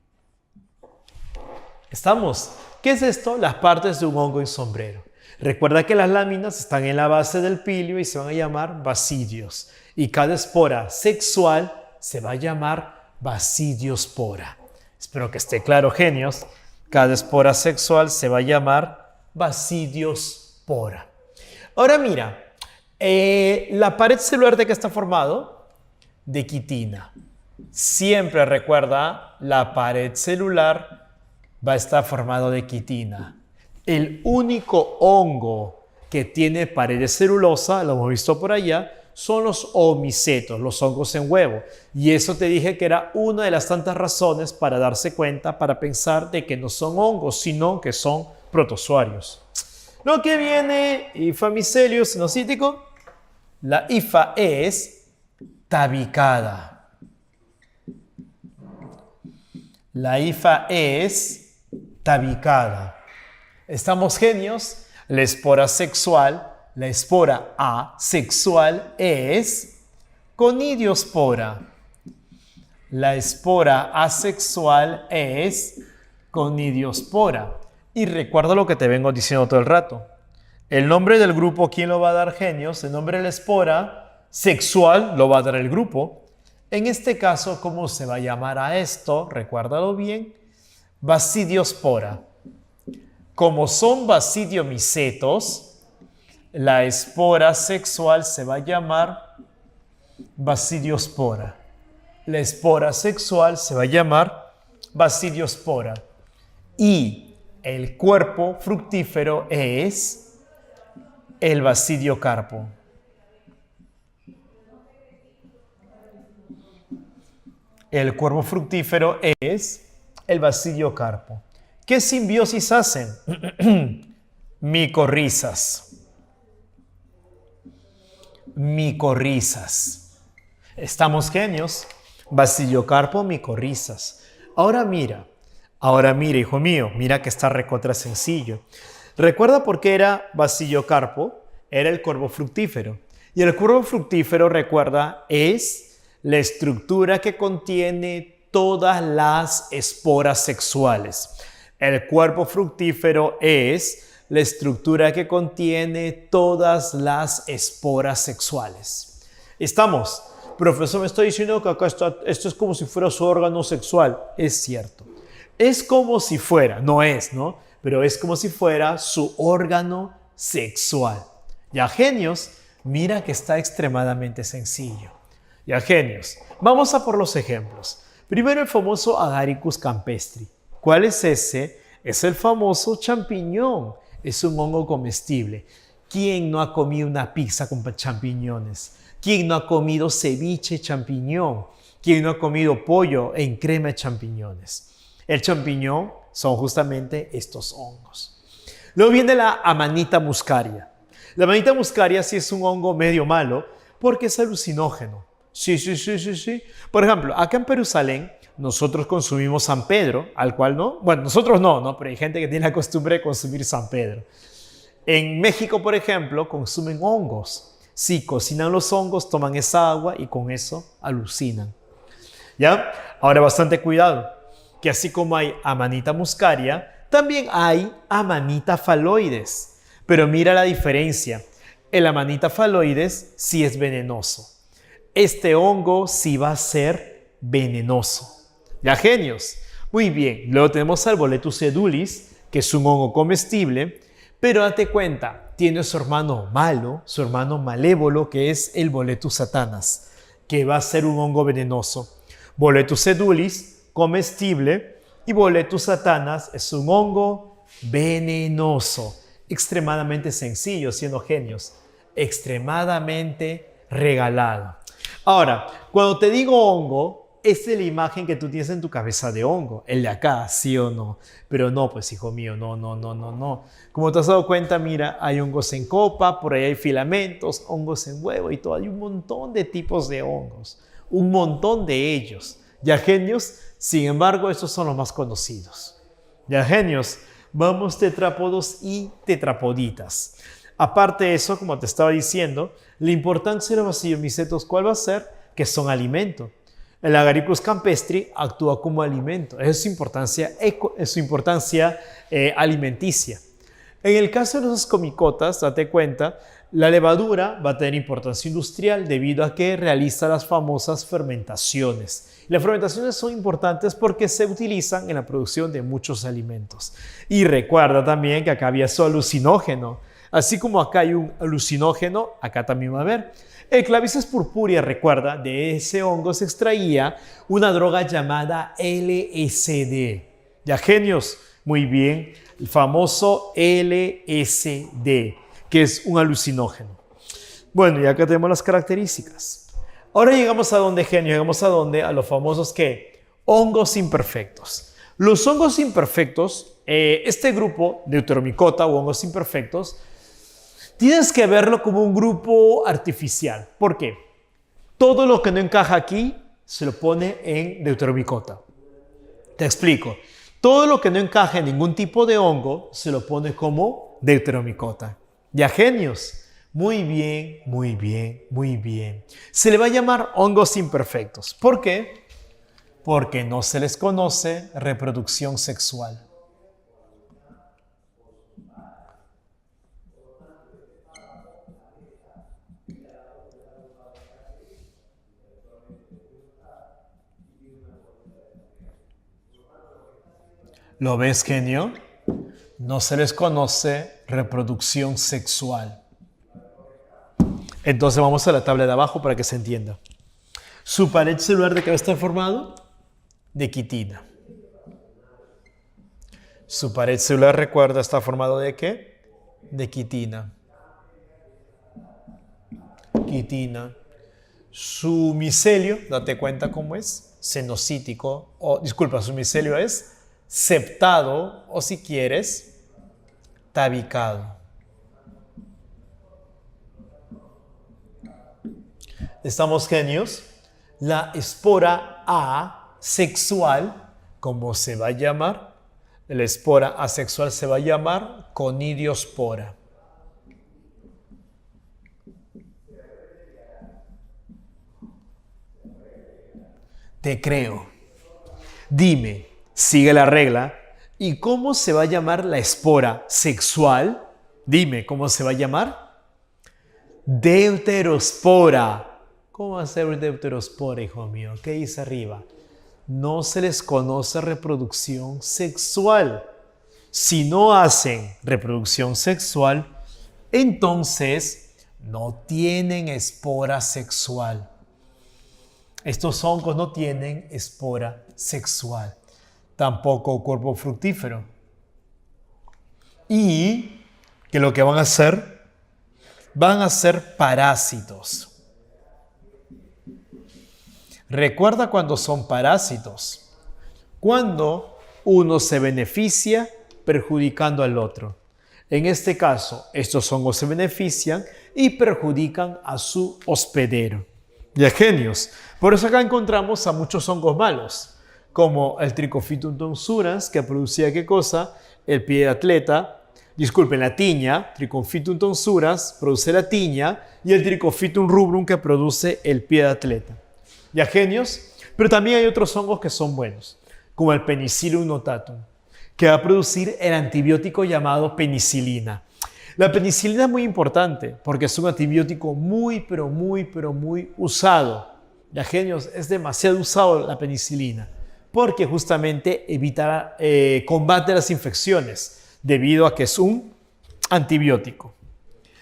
¿Estamos? ¿Qué es esto? Las partes de un hongo en sombrero. Recuerda que las láminas están en la base del pilio y se van a llamar basidios. Y cada espora sexual se va a llamar basidiospora. Espero que esté claro, genios. Cada espora sexual se va a llamar basidiospora. Ahora mira. La pared celular, ¿de qué está formado? De quitina. Siempre recuerda, la pared celular va a estar formado de quitina. El único hongo que tiene pared de celulosa, lo hemos visto por allá, son los omicetos, los hongos en huevo. Y eso te dije que era una de las tantas razones para darse cuenta, para pensar de que no son hongos, sino que son protozoarios. Lo que viene, hifa micelio sinocítico. La hifa es tabicada. La hifa es tabicada. ¿Estamos, genios? La espora sexual, la espora asexual es conidiospora. La espora asexual es conidiospora. Y recuerda lo que te vengo diciendo todo el rato. El nombre del grupo, ¿quién lo va a dar, genios? El nombre de la espora sexual lo va a dar el grupo. En este caso, ¿cómo se va a llamar a esto? Recuérdalo bien. Basidiospora. Como son basidiomicetos, la espora sexual se va a llamar basidiospora. La espora sexual se va a llamar basidiospora. Y el cuerpo fructífero es el basidiocarpo. El cuerpo fructífero es el basidiocarpo. ¿Qué simbiosis hacen? Micorrizas. Micorrizas. Estamos genios. Basidiocarpo, micorrizas. Ahora mira, hijo mío, mira que está recontra sencillo. ¿Recuerda por qué era basidiocarpo? Era el cuerpo fructífero. Y el cuerpo fructífero, recuerda, es la estructura que contiene todas las esporas sexuales. El cuerpo fructífero es la estructura que contiene todas las esporas sexuales. ¿Estamos? Profesor, me está diciendo que acá esto es como si fuera su órgano sexual. Es cierto. Es como si fuera, no es, ¿no? Pero es como si fuera su órgano sexual. Ya, genios, mira que está extremadamente sencillo. Ya, genios, vamos a por los ejemplos. Primero el famoso Agaricus campestri. ¿Cuál es ese? Es el famoso champiñón. Es un hongo comestible. ¿Quién no ha comido una pizza con champiñones? ¿Quién no ha comido ceviche champiñón? ¿Quién no ha comido pollo en crema de champiñones? El champiñón son justamente estos hongos. Luego viene la Amanita muscaria. La Amanita muscaria sí es un hongo medio malo porque es alucinógeno. Sí. Por ejemplo, acá en Jerusalén nosotros consumimos San Pedro, al cual no. Bueno, nosotros no, pero hay gente que tiene la costumbre de consumir San Pedro. En México, por ejemplo, consumen hongos. Sí, cocinan los hongos, toman esa agua y con eso alucinan. ¿Ya? Ahora, bastante cuidado, que así como hay Amanita muscaria, también hay Amanita phalloides. Pero mira la diferencia. El Amanita phalloides sí es venenoso. Este hongo sí va a ser venenoso. ¿Ya, genios? Muy bien. Luego tenemos al Boletus edulis, que es un hongo comestible, pero date cuenta, tiene su hermano malo, su hermano malévolo, que es el Boletus satanas, que va a ser un hongo venenoso. Boletus edulis, comestible, y Boletus satanas es un hongo venenoso. Extremadamente sencillo, siendo genios. Extremadamente regalado. Ahora, cuando te digo hongo, esa es la imagen que tú tienes en tu cabeza de hongo, el de acá, ¿sí o no? Pero no, pues hijo mío, no. Como te has dado cuenta, mira, hay hongos en copa, por ahí hay filamentos, hongos en huevo y todo. Hay un montón de tipos de hongos, un montón de ellos. Ya, genios, sin embargo, estos son los más conocidos. Ya, genios, vamos tetrápodos y tetrapoditas. Aparte de eso, como te estaba diciendo, la importancia de los basilomicetos, ¿cuál va a ser? Que son alimento. El Agaricus campestri actúa como alimento. Esa es su importancia alimenticia. En el caso de los ascomicotas, date cuenta, la levadura va a tener importancia industrial debido a que realiza las famosas fermentaciones. Las fermentaciones son importantes porque se utilizan en la producción de muchos alimentos. Y recuerda también que acá había su alucinógeno. Así como acá hay un alucinógeno, acá también va a haber. El Clavices purpurea, recuerda, de ese hongo se extraía una droga llamada LSD. ¿Ya, genios? Muy bien, el famoso LSD, que es un alucinógeno. Bueno, y acá tenemos las características. Ahora llegamos a dónde, genio, llegamos a dónde, a los famosos ¿qué? Hongos imperfectos. Los hongos imperfectos, este grupo de Deuteromycota o hongos imperfectos, tienes que verlo como un grupo artificial. ¿Por qué? Todo lo que no encaja aquí se lo pone en Deuteromycota. Te explico. Todo lo que no encaja en ningún tipo de hongo se lo pone como Deuteromycota. ¿Ya, genios? Muy bien. Se le va a llamar hongos imperfectos. ¿Por qué? Porque no se les conoce reproducción sexual. ¿Lo ves, genio? No se les conoce reproducción sexual. Entonces vamos a la tabla de abajo para que se entienda. ¿Su pared celular de qué va a estar formado? De quitina. Su pared celular, recuerda, está formado ¿de qué? De quitina. Quitina. Su micelio, date cuenta cómo es. cenocítico, o disculpa, su micelio es septado o si quieres, tabicado. ¿Estamos genios? La espora asexual, ¿cómo se va a llamar? La espora asexual se va a llamar conidiospora. Te creo. Dime, sigue la regla. ¿Y cómo se va a llamar la espora sexual? Dime, ¿cómo se va a llamar? Deuterospora. ¿Cómo va a ser deuterospora, hijo mío? ¿Qué dice arriba? No se les conoce reproducción sexual. Si no hacen reproducción sexual, entonces no tienen espora sexual. Estos hongos no tienen espora sexual, tampoco cuerpo fructífero. Y que lo que van a ser parásitos. Recuerda cuando son parásitos, cuando uno se beneficia perjudicando al otro. En este caso, estos hongos se benefician y perjudican a su hospedero. Ya genios. Por eso acá encontramos a muchos hongos malos, como el Trichophytum tonsurans, que producía ¿qué cosa? El pie de atleta. Disculpen, la tiña. Trichophytum tonsurans produce la tiña y el Trichophytum rubrum que produce el pie de atleta. Ya genios. Pero también hay otros hongos que son buenos, como el Penicillium notatum, que va a producir el antibiótico llamado penicilina. La penicilina es muy importante porque es un antibiótico muy usado. Ya genios, es demasiado usado la penicilina porque justamente combate las infecciones debido a que es un antibiótico.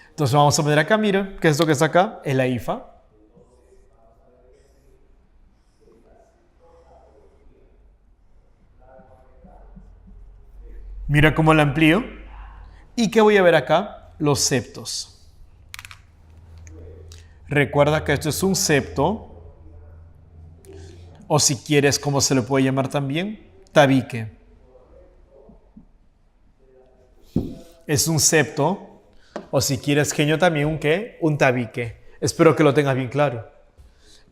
Entonces vamos a poner acá, mira, ¿qué es esto que está acá? Es la hifa. Mira cómo la amplío. ¿Y qué voy a ver acá? Los septos. Recuerda que esto es un septo, o si quieres, ¿cómo se le puede llamar también? Tabique. Es un septo, o si quieres, genio, también un ¿qué? Un tabique. Espero que lo tengas bien claro.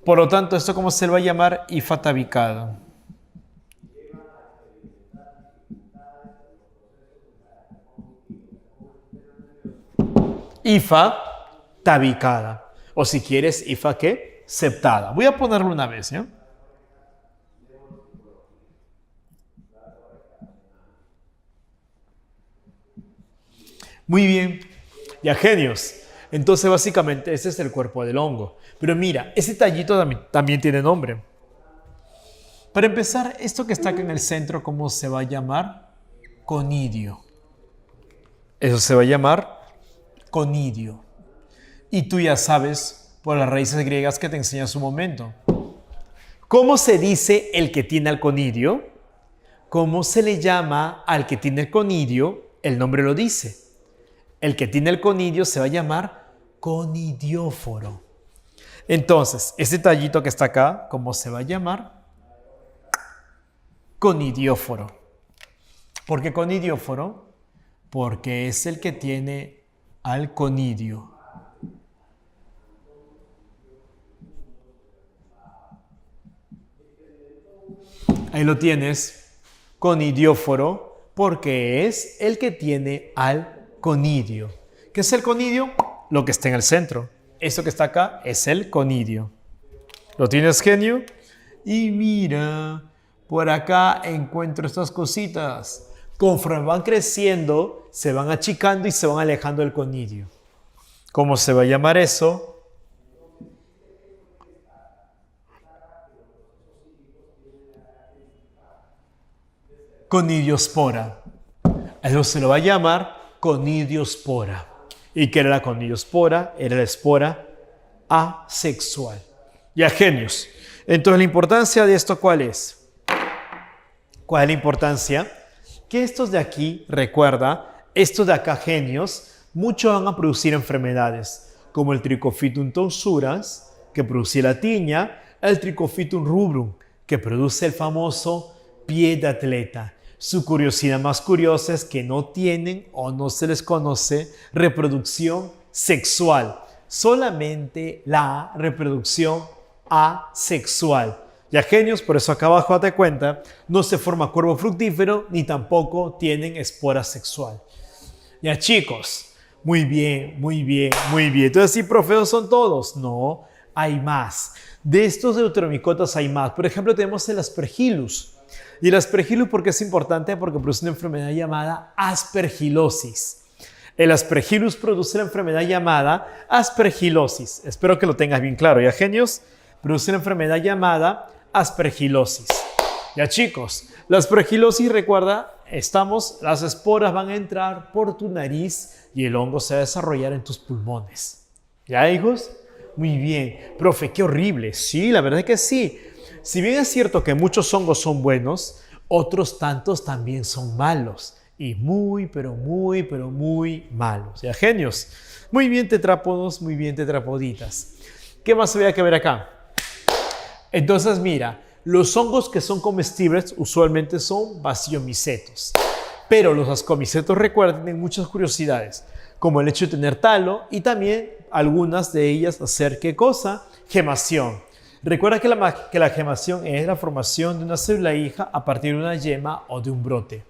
Por lo tanto, ¿esto cómo se le va a llamar? Hifa tabicada. Hifa tabicada. O si quieres, hifa ¿qué? Septada. Voy a ponerlo una vez, ¿ya? Muy bien. Ya genios. Entonces, básicamente, ese es el cuerpo del hongo. Pero mira, ese tallito también tiene nombre. Para empezar, esto que está acá en el centro, ¿cómo se va a llamar? Conidio. Eso se va a llamar conidio. Y tú ya sabes por las raíces griegas que te enseñé hace un momento. ¿Cómo se dice el que tiene el conidio? ¿Cómo se le llama al que tiene el conidio? El nombre lo dice. El que tiene el conidio se va a llamar conidióforo. Entonces, este tallito que está acá, ¿cómo se va a llamar? Conidióforo. ¿Por qué conidióforo? Porque es el que tiene al conidio. Ahí lo tienes, conidióforo, porque es el que tiene al conidio. ¿Qué es el conidio? Lo que está en el centro. Esto que está acá es el conidio. ¿Lo tienes, genio? Y mira, por acá encuentro estas cositas. Conforme van creciendo, se van achicando y se van alejando del conidio. ¿Cómo se va a llamar eso? Conidiospora. Eso se lo va a llamar conidiospora. ¿Y qué era la conidiospora? Era la espora asexual. Ya, genios. Entonces, la importancia de esto, ¿cuál es? ¿Cuál es la importancia? Que estos de aquí, recuerda, estos de acá, genios, muchos van a producir enfermedades, como el Trichophytum tonsurans, que produce la tiña, el Trichophytum rubrum, que produce el famoso pie de atleta. Su curiosidad más curiosa es que no tienen o no se les conoce reproducción sexual, solamente la reproducción asexual. Ya genios, por eso acá abajo date cuenta, no se forma cuervo fructífero ni tampoco tienen espora sexual. Ya chicos, muy bien, muy bien, muy bien. Entonces, ¿sí, profe, son todos? No, hay más. De estos deuteromicotas hay más. Por ejemplo, tenemos el Aspergillus. Y el Aspergillus, ¿por qué es importante? Porque produce una enfermedad llamada aspergilosis. El Aspergillus produce la enfermedad llamada aspergilosis. Espero que lo tengas bien claro. ¿Ya, genios? Produce una enfermedad llamada aspergilosis. Ya, chicos, la aspergilosis, recuerda, las esporas van a entrar por tu nariz y el hongo se va a desarrollar en tus pulmones. ¿Ya, hijos? Muy bien. Profe, qué horrible. Sí, la verdad es que sí. Si bien es cierto que muchos hongos son buenos, otros tantos también son malos. Y muy, pero muy, pero muy malos. ¿Ya, genios? Muy bien, tetrápodos, muy bien, tetrapoditas. ¿Qué más había que ver acá? Entonces, mira, los hongos que son comestibles usualmente son basilomicetos. Pero los ascomicetos, recuerden, tienen muchas curiosidades, como el hecho de tener talo y también algunas de ellas hacer, ¿qué cosa? Gemación. Recuerda que la gemación es la formación de una célula hija a partir de una yema o de un brote.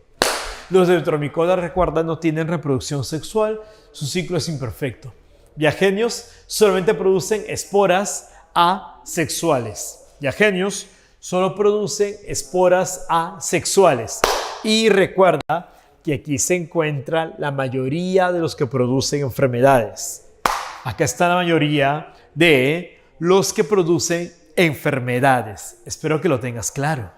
Los deuteromicotas, recuerda, no tienen reproducción sexual, su ciclo es imperfecto. Viagenios solamente producen esporas asexuales. Viagenios solo producen esporas asexuales. Y recuerda que aquí se encuentra la mayoría de los que producen enfermedades. Acá está la mayoría de los que producen enfermedades. Espero que lo tengas claro.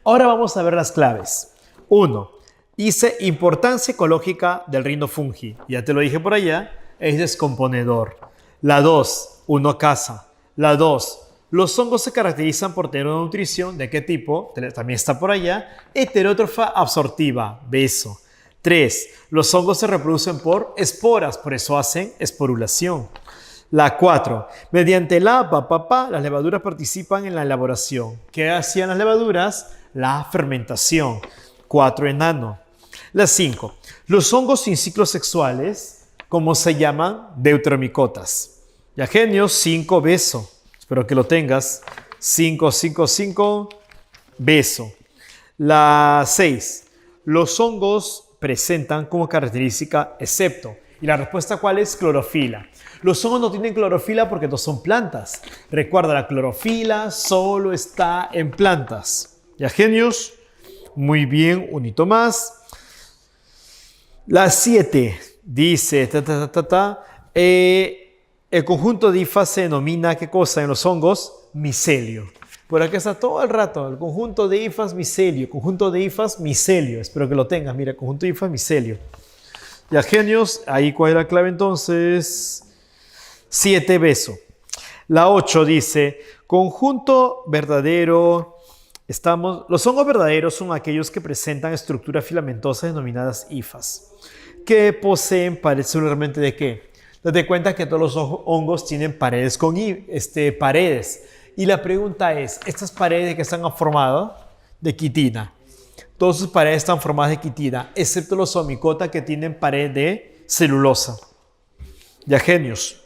Ahora vamos a ver las claves. 1. Dice importancia ecológica del rinofungi. Ya te lo dije por allá, es descomponedor. La 2, uno caza. La 2, los hongos se caracterizan por tener una nutrición, ¿de qué tipo? También está por allá. Heterótrofa absortiva, beso. 3, los hongos se reproducen por esporas, por eso hacen esporulación. La 4, mediante las levaduras participan en la elaboración. ¿Qué hacían las levaduras? La fermentación. 4, enano. La 5, los hongos sin ciclos sexuales, ¿cómo se llaman? Deuteromicotas. Ya, genios. 5, beso. Espero que lo tengas. 5, 5, 5, beso. La 6, los hongos presentan como característica excepto. ¿Y la respuesta cuál es? Clorofila. Los hongos no tienen clorofila porque no son plantas. Recuerda, la clorofila solo está en plantas. ¿Ya, genios? Muy bien, un hito más. La 7 dice, el conjunto de hifas se denomina, ¿qué cosa en los hongos? Micelio. Por aquí está todo el rato, el conjunto de hifas, micelio. Conjunto de hifas, micelio. Espero que lo tengas, mira, conjunto de hifas, micelio. Ya, genios, ahí cuál es la clave entonces. 7, beso. La 8 dice, conjunto verdadero. Los hongos verdaderos son aquellos que presentan estructuras filamentosas denominadas hifas, que poseen paredes celularmente ¿de qué? Date cuenta que todos los hongos tienen paredes con paredes. Y la pregunta es, ¿estas paredes que están formadas? De quitina. Todas sus paredes están formadas de quitina, excepto los Oomycota que tienen pared de celulosa. Ya, genios.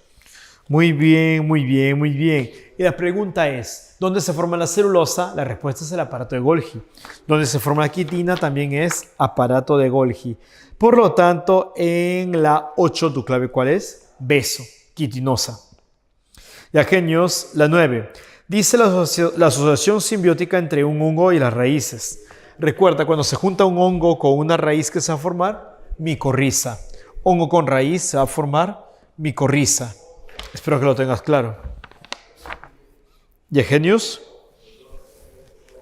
Muy bien, muy bien, muy bien. Y la pregunta es, ¿dónde se forma la celulosa? La respuesta es el aparato de Golgi. ¿Dónde se forma la quitina? También es aparato de Golgi. Por lo tanto, en la 8, ¿tu clave cuál es? Beso, quitinosa. Ya, genios. La 9. Dice la asociación simbiótica entre un hongo y las raíces. Recuerda, cuando se junta un hongo con una raíz, ¿qué se va a formar? Micorriza. Hongo con raíz se va a formar micorriza. Espero que lo tengas claro. ¿Ya, genios?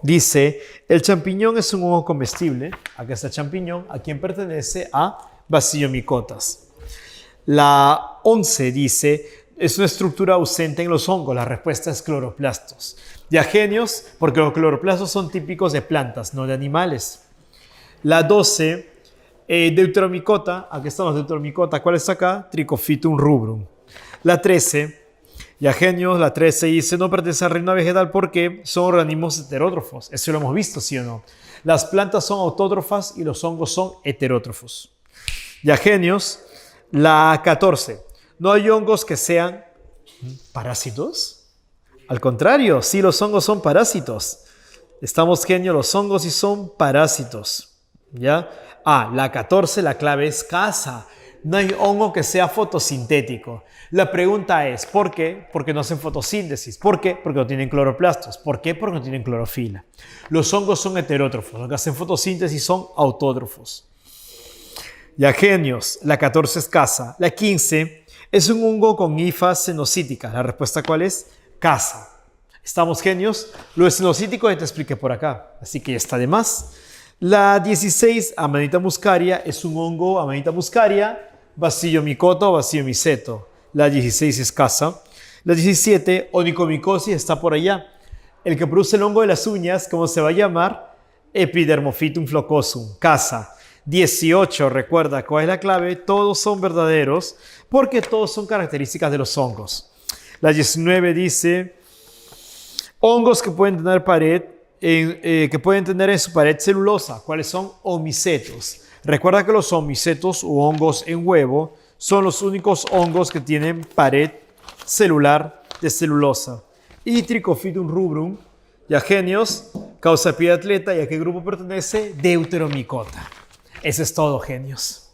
Dice, el champiñón es un hongo comestible. Acá está el champiñón, a quien pertenece a Basilomicotas. La 11 dice, es una estructura ausente en los hongos. La respuesta es cloroplastos. Ya, genios, porque los cloroplastos son típicos de plantas, no de animales. La 12, Deuteromicota. Aquí están los Deuteromicota. ¿Cuál está acá? Trichophytum rubrum. La 13, Ya genios, la 13 dice, no pertenece al reino vegetal porque son organismos heterótrofos. Eso lo hemos visto, ¿sí o no? Las plantas son autótrofas y los hongos son heterótrofos. Ya genios, la 14. No hay hongos que sean parásitos. Al contrario, sí, los hongos son parásitos. Estamos genios, los hongos sí son parásitos. ¿Ya? La 14, la clave es casa. No hay hongo que sea fotosintético. La pregunta es, ¿por qué? Porque no hacen fotosíntesis. ¿Por qué? Porque no tienen cloroplastos. ¿Por qué? Porque no tienen clorofila. Los hongos son heterótrofos. Los que hacen fotosíntesis son autótrofos. Ya genios, la 14 es casa. La 15 es un hongo con hifas cenocíticas. ¿La respuesta cuál es? Casa. ¿Estamos genios? Lo escenocítico ya te expliqué por acá, así que ya está de más. La 16, Amanita muscaria, es un hongo, Amanita muscaria, Bacillomycota o Bacillomyceto. La 16 es casa. La 17, Onychomycosis, está por allá. El que produce el hongo de las uñas, ¿cómo se va a llamar? Epidermophytum flocosum, casa. 18, recuerda cuál es la clave, todos son verdaderos porque todos son características de los hongos. La 19 dice, hongos que pueden tener en su pared celulosa. ¿Cuáles son? Omicetos. Recuerda que los omicetos u hongos en huevo son los únicos hongos que tienen pared celular de celulosa. Y Trichophytum rubrum, ya genios, causa pie de atleta, ¿y a qué grupo pertenece? Deuteromycota. Eso es todo, genios.